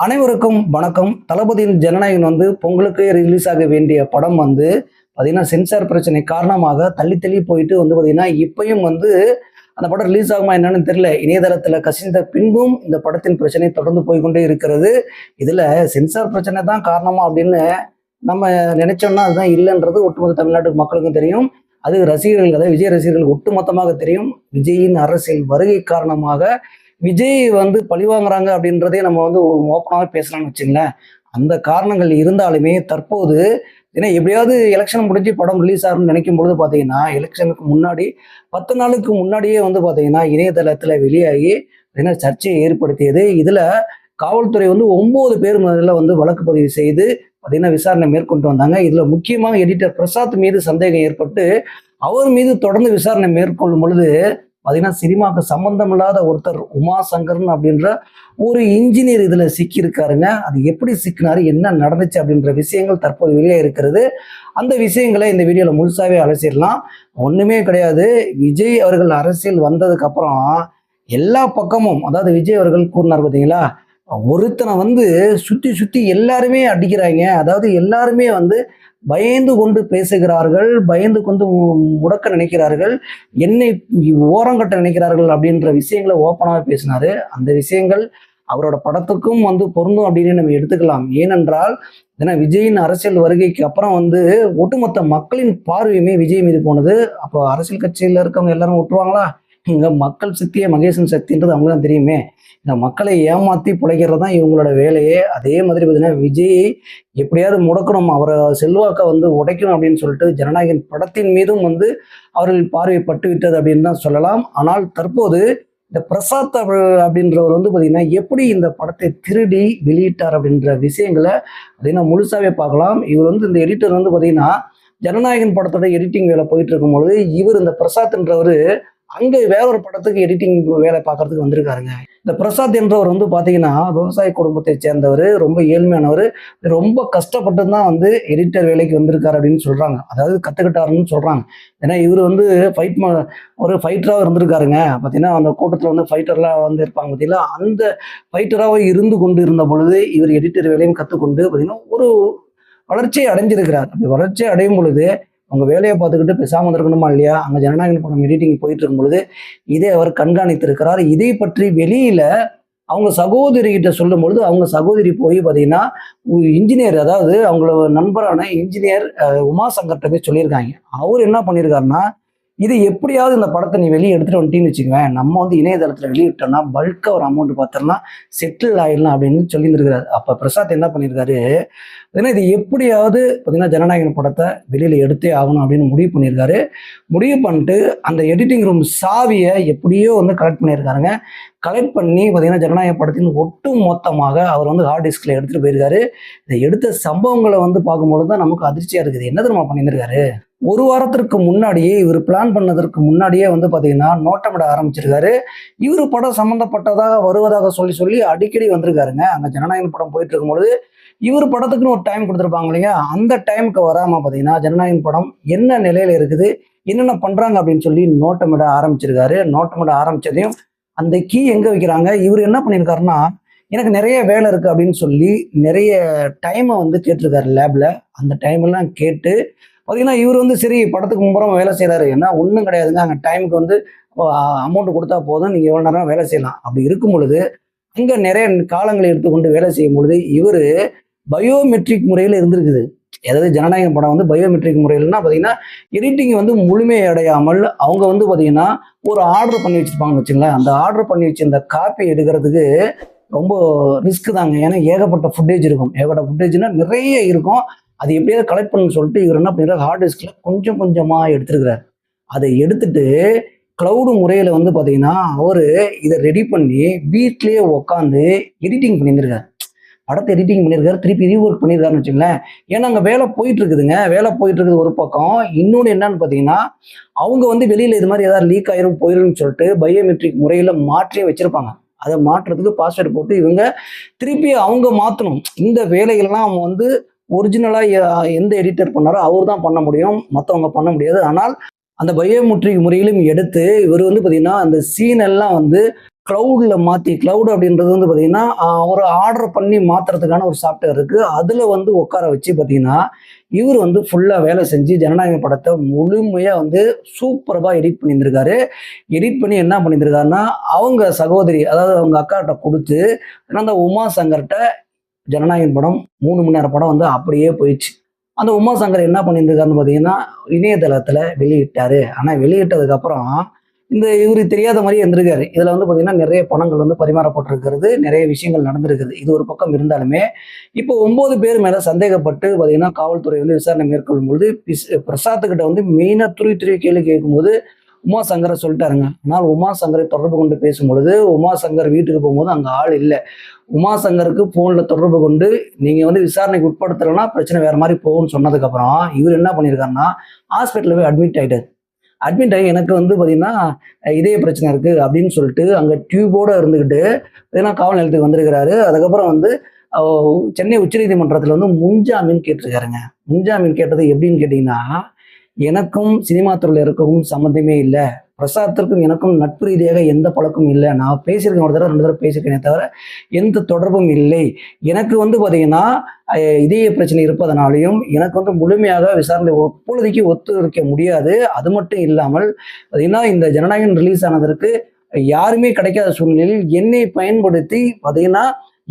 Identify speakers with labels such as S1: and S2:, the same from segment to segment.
S1: அனைவருக்கும் வணக்கம். தளபதியின் ஜனநாயகன் பொங்கலுக்கு ரிலீஸ் ஆக வேண்டிய படம் பார்த்தீங்கன்னா சென்சார் பிரச்சனை காரணமாக தள்ளி தள்ளி போயிட்டு பார்த்தீங்கன்னா இப்பயும் அந்த படம் ரிலீஸ் ஆகுமா என்னன்னு தெரியல. இணையதளத்தில் கசிந்த பின்பும் இந்த படத்தின் பிரச்சனை தொடர்ந்து போய்கொண்டே இருக்கிறது. இதுல சென்சார் பிரச்சனை தான் காரணமா அப்படின்னு நம்ம நினைச்சோம்னா அதுதான் இல்லைன்றது ஒட்டுமொத்த தமிழ்நாட்டு மக்களுக்கும் தெரியும். அது ரசிகர்கள், அதாவது விஜய் ரசிகர்கள் ஒட்டுமொத்தமாக தெரியும். விஜயின் அரசியல் வருகை காரணமாக விஜய் பழிவாங்குறாங்க அப்படின்றதே நம்ம ஓப்பனாகவே பேசலாம்னு வச்சுங்களேன். அந்த காரணங்கள் இருந்தாலுமே தற்போது ஏன்னா எப்படியாவது எலெக்ஷன் முடிஞ்சு படம் ரிலீஸ் ஆகும்னு நினைக்கும் பொழுது பார்த்தீங்கன்னா எலெக்ஷனுக்கு முன்னாடி 10 நாளுக்கு முன்னாடியே பார்த்தீங்கன்னா இணையதளத்தில் வெளியாகி சர்ச்சையை ஏற்படுத்தியது. இதில் காவல்துறை 9 பேர் மேல வழக்கு பதிவு செய்து பார்த்தீங்கன்னா விசாரணை மேற்கொண்டு வந்தாங்க. இதில் முக்கியமாக எடிட்டர் பிரசாத் மீது சந்தேகம் ஏற்பட்டு அவர் மீது தொடர்ந்து விசாரணை மேற்கொள்ளும் பொழுது பார்த்தீங்கன்னா சினிமாவுக்கு சம்பந்தம் இல்லாத ஒருத்தர் உமா சங்கரன் அப்படின்ற ஒரு இன்ஜினியர் இதில் சிக்கியிருக்காருங்க. அது எப்படி சிக்கினாரு, என்ன நடந்துச்சு அப்படின்ற விஷயங்கள் தற்போது வெளியே இருக்கிறது. அந்த விஷயங்களை இந்த வீடியோவில் முழுசாவே அலசிடலாம். ஒன்றுமே கிடையாது. விஜய் அவர்கள் அரசியல் வந்ததுக்கு அப்புறம் எல்லா பக்கமும், அதாவது விஜய் அவர்கள் கூறினார் பார்த்தீங்களா, ஒருத்தனை சுற்றி சுற்றி எல்லாருமே அடிக்கிறாங்க, அதாவது எல்லாருமே பயந்து கொண்டு பேசுகிறார்கள், பயந்து கொண்டு முடக்க நினைக்கிறார்கள், என்னை ஓரங்கட்ட நினைக்கிறார்கள் அப்படின்ற விஷயங்களை ஓப்பனாக பேசினாரு. அந்த விஷயங்கள் அவரோட படத்துக்கும் பொருந்தும் அப்படின்னு நம்ம எடுத்துக்கலாம். ஏனென்றால் ஏன்னா விஜயின் அரசியல் வருகைக்கு அப்புறம் ஒட்டுமொத்த மக்களின் பார்வையுமே விஜய் மீது போனது. அப்போ அரசியல் கட்சியில் இருக்கவங்க எல்லாரும் விட்டுருவாங்களா? இங்க மக்கள் சக்தியே மகேசன் சக்தின்றது அவங்க தான் தெரியுமே. இந்த மக்களை ஏமாத்தி பிழைக்கிறது தான் இவங்களோட வேலையே. அதே மாதிரி பார்த்தீங்கன்னா விஜயை எப்படியாவது முடக்கணும், அவரை செல்வாக்கை உடைக்கணும் அப்படின்னு சொல்லிட்டு ஜனநாயகன் படத்தின் மீதும் அவர்கள் பார்வைப்பட்டு விட்டது அப்படின்னு தான் சொல்லலாம். ஆனால் தற்போது இந்த பிரசாத் அப்படின்றவர் பார்த்தீங்கன்னா எப்படி இந்த படத்தை திருடி வெளியிட்டார் அப்படின்ற விஷயங்களை பார்த்தீங்கன்னா முழுசாவே பார்க்கலாம். இவர் இந்த எடிட்டர் பார்த்தீங்கன்னா ஜனநாயகன் படத்தோட எடிட்டிங் வேலை போயிட்டு இருக்கும்பொழுது இவர் இந்த பிரசாத்ன்றவர் அங்கே வேற ஒரு படத்துக்கு எடிட்டிங் வேலை பார்க்கறதுக்கு வந்திருக்காருங்க. இந்த பிரசாத் என்றவர் பார்த்தீங்கன்னா விவசாய குடும்பத்தை சேர்ந்தவர், ரொம்ப ஏழ்மையானவர், ரொம்ப கஷ்டப்பட்டு தான் எடிட்டர் வேலைக்கு வந்திருக்காரு அப்படின்னு சொல்றாங்க. அதாவது கற்றுக்கிட்டாருன்னு சொல்றாங்க. ஏன்னா இவர் ஒரு ஃபைட்டராக இருந்திருக்காருங்க. பார்த்தீங்கன்னா அந்த கூட்டத்தில் ஃபைட்டர்லாம் இருப்பாங்க பார்த்தீங்களா, அந்த ஃபைட்டராக இருந்து கொண்டு இருந்த பொழுது இவர் எடிட்டர் வேலையும் கற்றுக்கொண்டு பார்த்தீங்கன்னா ஒரு வளர்ச்சியை அடைஞ்சிருக்கிறார். அப்படி வளர்ச்சியை அடையும் பொழுது அவங்க வேலையை பார்த்துக்கிட்டு பேசாமல் இருக்கணுமா இல்லையா? அங்கே ஜனநாயகன் படம் எடிட்டிங் போயிட்டு இருக்கும் பொழுது இதை அவர் கண்காணித்திருக்கிறார். இதை பற்றி வெளியில அவங்க சகோதரி கிட்ட சொல்லும் பொழுது அவங்க சகோதரி போய் பார்த்தீங்கன்னா இன்ஜினியர், அதாவது அவங்களோட நண்பரான இன்ஜினியர் உமாசங்கர்கிட்ட போய் சொல்லியிருக்காங்க. அவர் என்ன பண்ணியிருக்காருன்னா, இது எப்படியாவது இந்த படத்தை நீ வெளியே எடுத்துட்டு வந்துட்டீங்கன்னு வச்சுக்குவேன், நம்ம இணையதளத்தில் வெளியிட்டோம்னா பல்காக ஒரு அமௌண்ட் பார்த்தோம்னா செட்டில் ஆயிடலாம் அப்படின்னு சொல்லியிருந்திருக்கிறாரு. அப்போ பிரசாத் என்ன பண்ணியிருக்காரு, ஏன்னா இது எப்படியாவது பார்த்தீங்கன்னா ஜனநாயகன் படத்தை வெளியில் எடுத்தே ஆகணும் அப்படின்னு முடிவு பண்ணியிருக்காரு. முடிவு பண்ணிட்டு அந்த எடிட்டிங் ரூம் சாவியை எப்படியோ கலெக்ட் பண்ணியிருக்காருங்க. கலெக்ட் பண்ணி பார்த்தீங்கன்னா ஜனநாயக படத்தின் ஒட்டு மொத்தமாக அவர் ஹார்ட் டிஸ்கில் எடுத்துகிட்டு போயிருக்காரு. இதை எடுத்த சம்பவங்களை பார்க்கும்பொழுது தான் நமக்கு அதிர்ச்சியாக இருக்குது. என்ன தெரியுமா பண்ணியிருக்காரு, ஒரு வாரத்திற்கு முன்னாடியே இவர் பிளான் பண்ணதற்கு முன்னாடியே பார்த்தீங்கன்னா நோட்டமிட ஆரம்பிச்சிருக்காரு. இவர் படம் சம்மந்தப்பட்டதாக வருவதாக சொல்லி அடிக்கடி வந்திருக்காருங்க. அங்கே ஜனநாயகன் படம் போயிட்டு இருக்கும்பொழுது இவர் படத்துக்குன்னு ஒரு டைம் கொடுத்துருப்பாங்க இல்லையா, அந்த டைமுக்கு வராமல் பார்த்தீங்கன்னா ஜனநாயகன் படம் என்ன நிலையில இருக்குது, என்னென்ன பண்ணுறாங்க அப்படின்னு சொல்லி நோட்டமிட ஆரம்பிச்சிருக்காரு. நோட்டமிட ஆரம்பிச்சதையும் அந்த கீ எங்கே வைக்கிறாங்க, இவர் என்ன பண்ணியிருக்காருன்னா, எனக்கு நிறைய வேலை இருக்குது அப்படின்னு சொல்லி நிறைய டைமை கேட்டிருக்காரு லேபில். அந்த டைமெல்லாம் கேட்டு பார்த்தீங்கன்னா இவர் சரி படத்துக்கு முன்புறம் வேலை செய்கிறாரு. ஏன்னா ஒன்றும் கிடையாதுங்க, அங்கே டைமுக்கு அமௌண்ட் கொடுத்தா போதும், நீங்கள் எவ்வளோ நேரம் வேலை செய்யலாம். அப்படி இருக்கும் பொழுது அங்கே நிறைய காலங்களை எடுத்துக்கொண்டு வேலை செய்யும் பொழுது இவர் பயோமெட்ரிக் முறையில் இருந்திருக்குது. அதாவது ஜனநாயகம் படம் பயோமெட்ரிக் முறையில்னா பார்த்தீங்கன்னா எடிட்டிங் முழுமையை அடையாமல் அவங்க பார்த்தீங்கன்னா ஒரு ஆர்டர் பண்ணி வச்சுருப்பாங்கன்னு வச்சுங்களேன். அந்த ஆர்டர் பண்ணி வச்சு இந்த காப்பி எடுக்கிறதுக்கு ரொம்ப ரிஸ்க் தாங்க. ஏன்னா ஏகப்பட்ட ஃபுட்டேஜ் இருக்கும். ஏகப்பட்ட ஃபுட்டேஜ்னா நிறைய இருக்கும். அது எப்படியாவது கலெக்ட் பண்ணு சொல்லிட்டு இவர் என்ன பண்ணிடுறாரு, ஹார்ட் டிஸ்கில் கொஞ்சம் கொஞ்சமாக எடுத்துருக்கிறார். அதை எடுத்துட்டு க்ளவுடு முறையில் பார்த்தீங்கன்னா அவர் இதை ரெடி பண்ணி வீட்லேயே உட்காந்து எடிட்டிங் பண்ணியிருக்காரு. படத்தை எடிட்டிங் பண்ணியிருக்காரு, திருப்பி ரீஒர்க் பண்ணியிருக்காருன்னு வச்சுங்களேன். ஏன்னா அங்கே வேலை போயிட்டு இருக்குதுங்க. வேலை போயிட்டு இருக்குது ஒரு பக்கம். இன்னொன்று என்னன்னு பார்த்தீங்கன்னா அவங்க வெளியில் இது மாதிரி ஏதாவது லீக் ஆயிரும் போயிருன்னு சொல்லிட்டு பயோமெட்ரிக் முறையில் மாற்றியே வச்சிருப்பாங்க. அதை மாற்றுறதுக்கு பாஸ்வேர்டு போட்டு இவங்க திருப்பி அவங்க மாற்றணும். இந்த வேலைகள்லாம் அவங்க ஒரிஜினலாக எந்த எடிட்டர் பண்ணாரோ அவர் தான் பண்ண முடியும், மற்றவங்க பண்ண முடியாது. ஆனால் அந்த பயோமெட்ரிக் முறையிலும் எடுத்து இவர் பார்த்தீங்கன்னா அந்த சீன் எல்லாம் கிளவுடில் மாற்றி, கிளவுட் அப்படின்றது வந்து பார்த்தீங்கன்னா ஒரு ஆர்டர் பண்ணி மாற்றுறதுக்கான ஒரு சாஃப்ட்வேர் இருக்குது. அதில் வந்து உட்கார வச்சு பார்த்தீங்கன்னா இவர் வந்து ஃபுல்லாக வேலை செஞ்சு ஜனநாயகம் படத்தை முழுமையாக வந்து சூப்பராக எடிட் பண்ணியிருந்திருக்காரு. எடிட் பண்ணி என்ன பண்ணியிருந்திருக்காருன்னா அவங்க சகோதரி, அதாவது அவங்க அக்காட்ட கொடுத்து அந்த உமா சங்கர்கிட்ட ஜனநாயகன் படம் 3 மணி நேரம் படம் வந்து அப்படியே போயிடுச்சு. அந்த உமா சங்கர் என்ன பண்ணியிருந்திருக்காருன்னு பார்த்தீங்கன்னா இணையதளத்தில் வெளியிட்டாரு. ஆனால் வெளியிட்டதுக்கப்புறம் இவரு தெரியாத மாதிரியே இருந்திருக்காரு. இதுல வந்து பாத்தீங்கன்னா நிறைய பணங்கள் வந்து பரிமாறப்பட்டிருக்கிறது, நிறைய விஷயங்கள் நடந்திருக்குது. இது ஒரு பக்கம் இருந்தாலுமே இப்போ 9 பேர் மேல சந்தேகப்பட்டு பாத்தீங்கன்னா காவல்துறை வந்து விசாரணை மேற்கொள்ளும் பொழுது பிரசாத் கிட்ட வந்து மெயினா துருவி கேள்வி கேட்கும்போது உமா சங்கரை சொல்லிட்டாருங்க. ஆனால் உமா சங்கரை தொடர்பு கொண்டு பேசும்பொழுது உமா சங்கர் வீட்டுக்கு போகும்போது அங்க ஆள் இல்லை. உமா சங்கருக்கு போன்ல தொடர்பு கொண்டு நீங்க வந்து விசாரணைக்கு உட்படுத்தலைன்னா பிரச்சனை வேற மாதிரி போகும்னு சொன்னதுக்கு அப்புறம் இவர் என்ன பண்ணியிருக்காருன்னா ஹாஸ்பிட்டல்ல போய் அட்மிட் ஆயிட்டாரு. அட்மிட் ஆகி எனக்கு வந்து பார்த்தீங்கன்னா இதய பிரச்சனை இருக்குது அப்படின்னு சொல்லிட்டு அங்கே டியூபோடு இருந்துக்கிட்டு பார்த்தீங்கன்னா காவல் நிலையத்துக்கு வந்திருக்கிறாரு. அதுக்கப்புறம் வந்து சென்னை உச்சநீதிமன்றத்தில் வந்து முன்ஜாமீன் கேட்டிருக்காருங்க. முன்ஜாமீன் கேட்டது எப்படின்னு கேட்டிங்கன்னா, எனக்கும் சினிமா துறையில் இருக்கவும் சம்மந்தமே இல்லை, பிரசாத்திற்கும் எனக்கும் நட்பு ரீதியாக எந்த பழக்கமும் இல்லை, நான் பேசியிருக்கேன், ஒரு தடவை 2 தடவை பேசியிருக்கேனே தவிர எந்த தொடர்பும் இல்லை, எனக்கு வந்து பார்த்தீங்கன்னா இதய பிரச்சனை இருப்பதனாலையும் எனக்கு வந்து முழுமையாக விசாரணை இப்பொழுதைக்கு ஒத்துழைக்க முடியாது. அது மட்டும் இல்லாமல் பார்த்தீங்கன்னா இந்த ஜனநாயகம் ரிலீஸ் ஆனதற்கு யாருமே கிடைக்காத சூழ்நிலையில் என்னை பயன்படுத்தி பார்த்தீங்கன்னா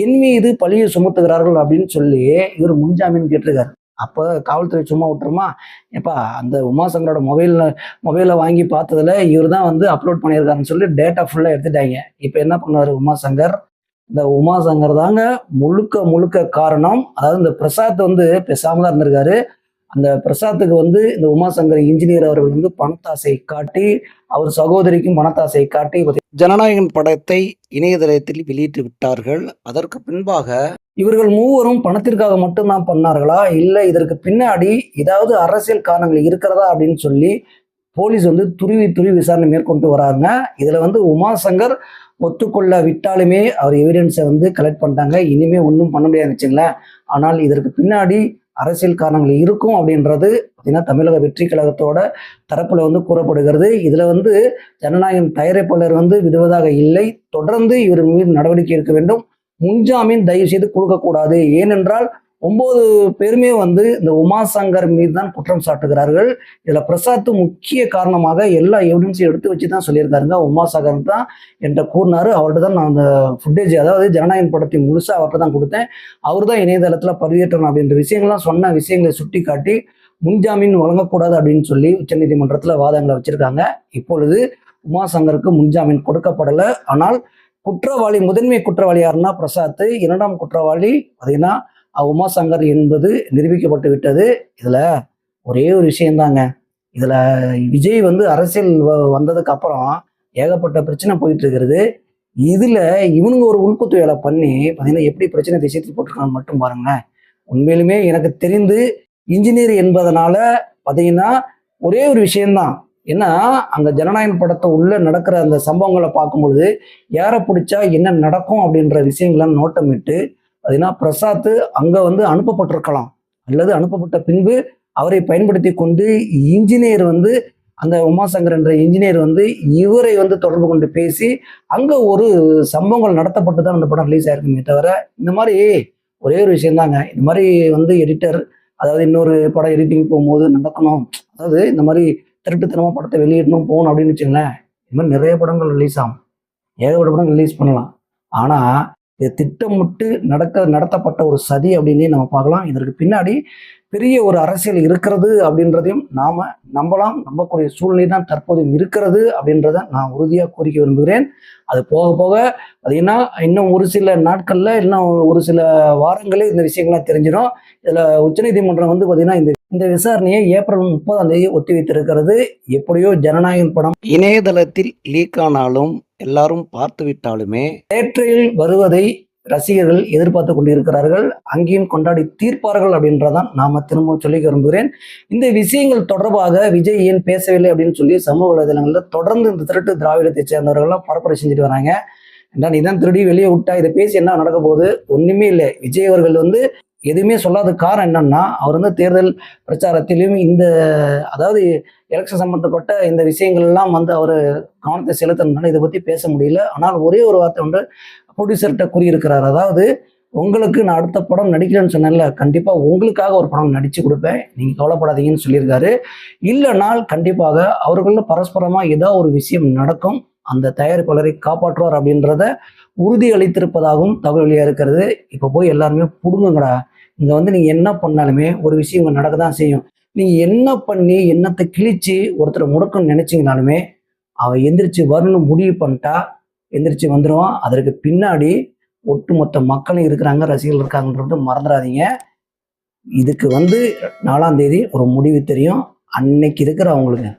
S1: என் மீது பழியை சுமத்துகிறார்கள் அப்படின்னு சொல்லி இவர் முன்ஜாமீன் கேட்டிருக்காரு. அப்போ காவல்துறை சும்மா விட்டுருமா? எப்பா அந்த உமாசங்கரோட மொபைலை வாங்கி பார்த்ததுல இவர் தான் வந்து அப்லோட் பண்ணியிருக்காருன்னு சொல்லி டேட்டா ஃபுல்லாக எடுத்துட்டாங்க. இப்போ என்ன பண்ணுவார் உமாசங்கர்? இந்த உமாசங்கர் தாங்க முழுக்க காரணம். அதாவது இந்த பிரசாத் வந்து பேசாம தான் இருந்திருக்காரு. அந்த பிரசாத்துக்கு வந்து இந்த உமாசங்கர் இன்ஜினியர் அவர்கள் வந்து பணத்தாசை காட்டி, அவர் சகோதரிக்கும் பணத்தாசை காட்டி ஜனநாயகன் படத்தை இணையதளத்தில் வெளியிட்டு விட்டார்கள். அதற்கு பின்பாக இவர்கள் மூவரும் பணத்திற்காக மட்டும்தான் பண்ணார்களா, இல்லை இதற்கு பின்னாடி ஏதாவது அரசியல் காரணங்கள் இருக்கிறதா அப்படின்னு சொல்லி போலீஸ் வந்து துருவி விசாரணை மேற்கொண்டு வராங்க. இதுல வந்து உமாசங்கர் ஒத்துக்கொள்ள விட்டாலுமே அவர் எவிடன்ஸை வந்து கலெக்ட் பண்ணிட்டாங்க. இனிமே ஒன்றும் பண்ண முடியாது வச்சுங்களேன். ஆனால் இதற்கு பின்னாடி அரசியல் காரணங்கள் இருக்கும் அப்படின்றது பார்த்தீங்கன்னா தமிழக வெற்றி கழகத்தோட தரப்புல வந்து கூறப்படுகிறது. இதுல வந்து ஜனநாயகம் தயாரிப்பாளர் வந்து விடுவதாக இல்லை, தொடர்ந்து இவர் மீது நடவடிக்கை எடுக்க வேண்டும். முன்ஜாமீன் தயவு செய்து கொடுக்கக்கூடாது. ஏனென்றால் 9 பேருமே வந்து இந்த உமாசங்கர் மீது தான் குற்றம் சாட்டுகிறார்கள். இதுல பிரசாத் முக்கிய காரணமாக எல்லா எவிடன்ஸையும் எடுத்து வச்சு தான் சொல்லியிருக்காருங்க. உமாசங்கர் தான் என்கிட்ட கூறினாரு, அவர்கிட்ட தான் நான் அந்த ஃபுட்டேஜ், அதாவது ஜனநாயகன் படத்தை முழுசா அவர்கிட்ட தான் கொடுத்தேன், அவர் தான் இணையதளத்துல பதிவேற்றணும் அப்படின்ற விஷயங்கள்லாம் சொன்ன விஷயங்களை சுட்டி காட்டி முன்ஜாமீன் வழங்கக்கூடாது அப்படின்னு சொல்லி உச்சநீதிமன்றத்துல வாதங்களை வச்சிருக்காங்க. இப்பொழுது உமாசங்கருக்கு முன்ஜாமீன் கொடுக்கப்படலை. ஆனால் முதன்மை குற்றவாளி யாருன்னா பிரசாத், 2ஆம் குற்றவாளி பார்த்தீங்கன்னா உமாசங்கர் என்பது நிரூபிக்கப்பட்டு விட்டது. இதுல ஒரே ஒரு விஷயம்தாங்க, இதுல விஜய் வந்து அரசியல் வந்ததுக்கு அப்புறம் ஏகப்பட்ட பிரச்சனை போயிட்டு இருக்கிறது. இதுல இவனுங்க ஒரு உள்குத்து வேலை பண்ணி பார்த்தீங்கன்னா எப்படி பிரச்சனை திசைத்து போட்டிருக்கான்னு மட்டும் பாருங்களேன். உண்மையிலுமே எனக்கு தெரிந்து இன்ஜினியர் என்பதனால பார்த்தீங்கன்னா ஒரே ஒரு விஷயம்தான், ஏன்னா அங்க ஜனநாயகன் படத்தை உள்ள நடக்கிற அந்த சம்பவங்களை பார்க்கும்பொழுது யாரை பிடிச்சா என்ன நடக்கும் அப்படின்ற விஷயங்களை நோட்டமிட்டு பார்த்தீங்கன்னா பிரசாத் அங்க வந்து அனுப்பப்பட்டிருக்கலாம், அல்லது அனுப்பப்பட்ட பின்பு அவரை பயன்படுத்தி கொண்டு இன்ஜினியர் வந்து அந்த உமாசங்கர் என்ற இன்ஜினியர் வந்து இவரை வந்து தொடர்பு கொண்டு பேசி அங்க ஒரு சம்பவங்கள் நடத்தப்பட்டு தான் அந்த படம் ரிலீஸ் ஆயிருக்குமே தவிர இந்த மாதிரி ஒரே ஒரு விஷயம்தாங்க. இந்த மாதிரி வந்து எடிட்டர், அதாவது இன்னொரு படம் எடிட்டிங் போகும்போது நடக்கணும், அதாவது இந்த மாதிரி திருட்டுத்தனமா படத்தை வெளியிடணும் போகணும் அப்படின்னு வச்சுங்களேன், இது மாதிரி நிறைய படங்கள் ரிலீஸ் ஆகும், ஏகப்பட்ட படம் ரிலீஸ் பண்ணலாம். ஆனா இது திட்டமிட்டு நடத்தப்பட்ட ஒரு சதி அப்படின்னே நம்ம பார்க்கலாம். இதற்கு பின்னாடி பெரிய ஒரு அரசியல் இருக்கிறது அப்படின்றதையும் நாம நம்பக்கூடிய சூழ்நிலை தான் தற்போது இருக்கிறது அப்படின்றத நான் உறுதியாக கூறிக்க விரும்புகிறேன். அது போக போக பார்த்தீங்கன்னா இன்னும் ஒரு சில நாட்கள்ல, இன்னும் ஒரு சில வாரங்களே இந்த விஷயங்கள்லாம் தெரிஞ்சிடும். இதுல உச்சநீதிமன்றம் வந்து பார்த்தீங்கன்னா இந்த விசாரணையை ஏப்ரல் 30ஆம் தேதி ஒத்தி வைத்திருக்கிறது. எப்படியோ ஜனநாயகன் படம் இணையதளத்தில் லீக் ஆனாலும் எல்லாரும் பார்த்து விட்டாலுமே தேட்டரில் வருவதை ரசிகர்கள் எதிர்பார்த்து கொண்டிருக்கிறார்கள். அங்கேயும் கொண்டாடி தீர்ப்பார்கள் அப்படின்றதான் நாம திரும்ப சொல்லி விரும்புகிறேன். இந்த விஷயங்கள் தொடர்பாக விஜய் ஏன் பேசவில்லை அப்படின்னு சொல்லி சமூக வலைதளங்கள்ல தொடர்ந்து இந்த திருட்டு திராவிடத்தை சேர்ந்தவர்கள்லாம் பரப்புரை செஞ்சுட்டு வராங்க. நீ தான் திருடி வெளியே விட்டா இதை பேசி என்ன நடக்க போகுது? ஒண்ணுமே இல்லை. விஜய் அவர்கள் வந்து எதுவுமே சொல்லாத காரணம் என்னன்னா, அவர் வந்து தேர்தல் பிரச்சாரத்திலும் அதாவது எலெக்ஷன் சம்பந்தப்பட்ட இந்த விஷயங்கள் எல்லாம் வந்து அவரு கவனத்தை செலுத்துனதுனால இத பத்தி பேச முடியல. ஆனால் ஒரே ஒரு வார்த்தை வந்து புரொடியூசர்ட்ட கூறியிருக்கிறார். அதாவது, "உங்களுக்கு நான் அடுத்த படம் நடிக்கிறேன்னு சொன்னேன்ல, கண்டிப்பா உங்களுக்காக ஒரு படம் நடிச்சு குடுப்பேன். நீங்க கவலைப்படாதீங்கன்னு" சொல்லியிருக்காரு. இல்லனால் கண்டிப்பாக அவர்களுக்குள்ள பரஸ்பரமா ஏதோ ஒரு விஷயம் நடக்கும். அந்த தயாரிப்பாளரை காப்பாற்றுவார் அப்படின்றத உறுதி அளித்திருப்பதாகவும் தகவல் வெளியா இருக்கிறது. இப்ப போய் எல்லாருமே புடுங்குங்கடா. இங்க வந்து நீங்க என்ன பண்ணாலுமே ஒரு விஷயம் இங்க நடக்க தான் செய்யும். நீங்க என்ன பண்ணி, எண்ணத்த கிழிச்சு ஒருத்தர முடக்கணும்னு நெனைச்சீங்கனாலுமே, அவன் எந்திரிச்சு வரணும்னு முடிவு பண்ணிட்டா, எந்திரிச்சு வந்துருவான். அதற்கு பின்னாடி ஒட்டுமொத்த மக்களும் இருக்கிறாங்க, ரசிகர்கள் இருக்காங்கன்றத மறந்துறாதீங்க. இதுக்கு வந்து 4ஆம் தேதி ஒரு முடிவு தெரியும். அன்னைக்கு இருக்கிற அவங்களுக்கு